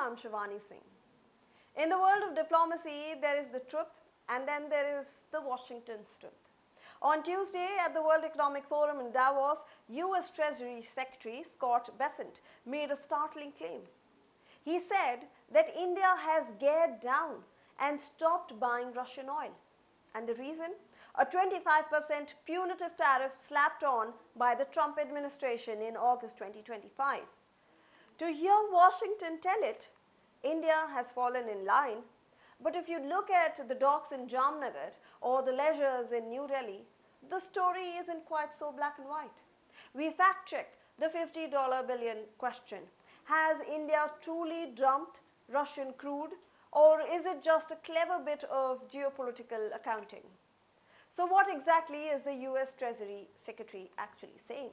I'm Shivani Singh. In the world of diplomacy, there is the truth and then there is the Washington's truth. On Tuesday at the World Economic Forum in Davos, US Treasury Secretary Scott Bessent made a startling claim. He said that India has geared down and stopped buying Russian oil. And the reason? A 25% punitive tariff slapped on by the Trump administration in August 2025. To hear Washington tell it, India has fallen in line. But if you look at the docks in Jamnagar or the leisures in New Delhi, the story isn't quite so black and white. We fact-check the $50 billion question. Has India truly dumped Russian crude, or is it just a clever bit of geopolitical accounting? So what exactly is the US Treasury Secretary actually saying?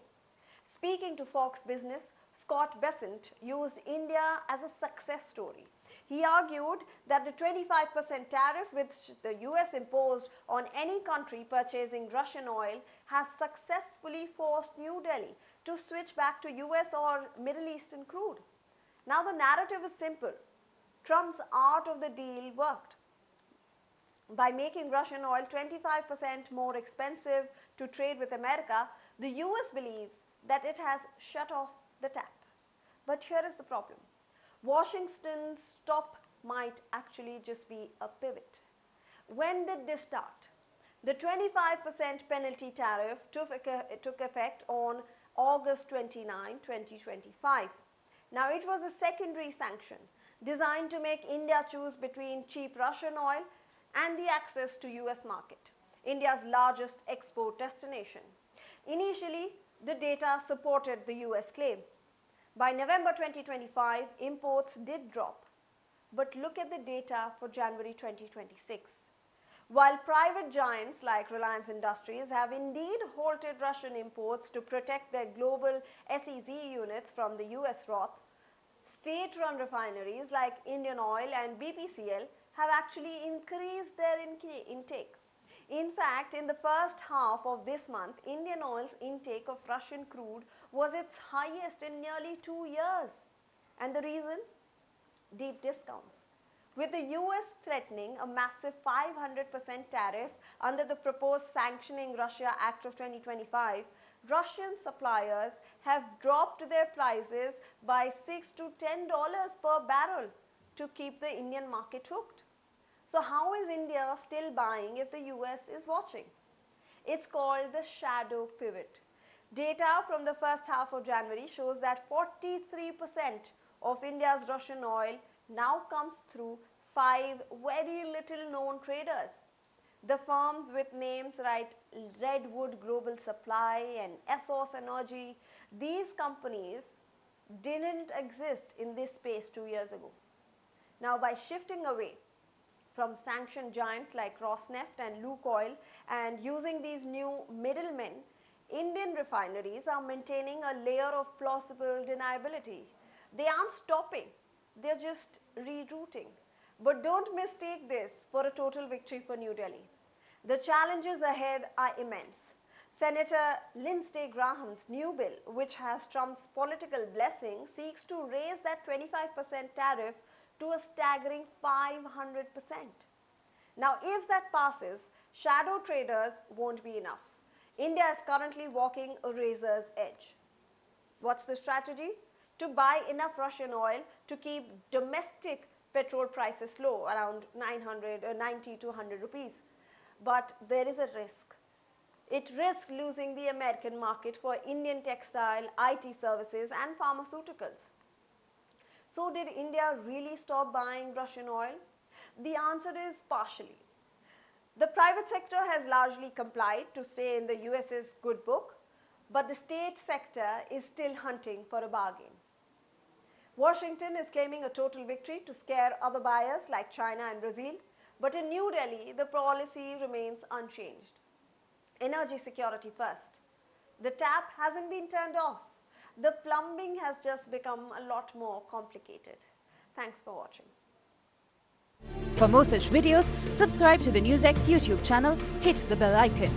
Speaking to Fox Business, Scott Bessent used India as a success story. He argued that the 25% tariff which the US imposed on any country purchasing Russian oil has successfully forced New Delhi to switch back to US or Middle Eastern crude. Now the narrative is simple. Trump's art of the deal worked. By making Russian oil 25% more expensive to trade with America, the US believes that it has shut off the tap. But here is the problem. Washington's stop might actually just be a pivot. When did this start? The 25% penalty tariff took effect on August 29, 2025. Now it was a secondary sanction designed to make India choose between cheap Russian oil and the access to US market, India's largest export destination. Initially, the data supported the US claim. By November 2025, imports did drop. But look at the data for January 2026. While private giants like Reliance Industries have indeed halted Russian imports to protect their global SEZ units from the US wrath, state-run refineries like Indian Oil and BPCL have actually increased their intake. In fact, in the first half of this month, Indian Oil's intake of Russian crude was its highest in nearly 2 years. And the reason? Deep discounts. With the US threatening a massive 500% tariff under the proposed Sanctioning Russia Act of 2025, Russian suppliers have dropped their prices by $6 to $10 per barrel to keep the Indian market hooked. So how is India still buying if the US is watching? It's called the shadow pivot. Data from the first half of January shows that 43% of India's Russian oil now comes through 5 very little known traders. The firms with names like Redwood Global Supply and Essos Energy, these companies didn't exist in this space 2 years ago. Now by shifting away from sanctioned giants like Rosneft and Lukoil and using these new middlemen, Indian refineries are maintaining a layer of plausible deniability. They aren't stopping, they're just rerouting. But don't mistake this for a total victory for New Delhi. The challenges ahead are immense. Senator Lindsey Graham's new bill, which has Trump's political blessing, seeks to raise that 25% tariff to a staggering 500%. Now, if that passes, shadow traders won't be enough. India is currently walking a razor's edge. What's the strategy? To buy enough Russian oil to keep domestic petrol prices low, around 90 to 100 rupees. But there is a risk. It risks losing the American market for Indian textile, IT services and pharmaceuticals. So did India really stop buying Russian oil? The answer is partially. The private sector has largely complied to stay in the US's good book, but the state sector is still hunting for a bargain. Washington is claiming a total victory to scare other buyers like China and Brazil, but in New Delhi, the policy remains unchanged. Energy security first. The tap hasn't been turned off. The plumbing has just become a lot more complicated. Thanks for watching. For more such videos, subscribe to the Newsx YouTube channel, hit the bell icon.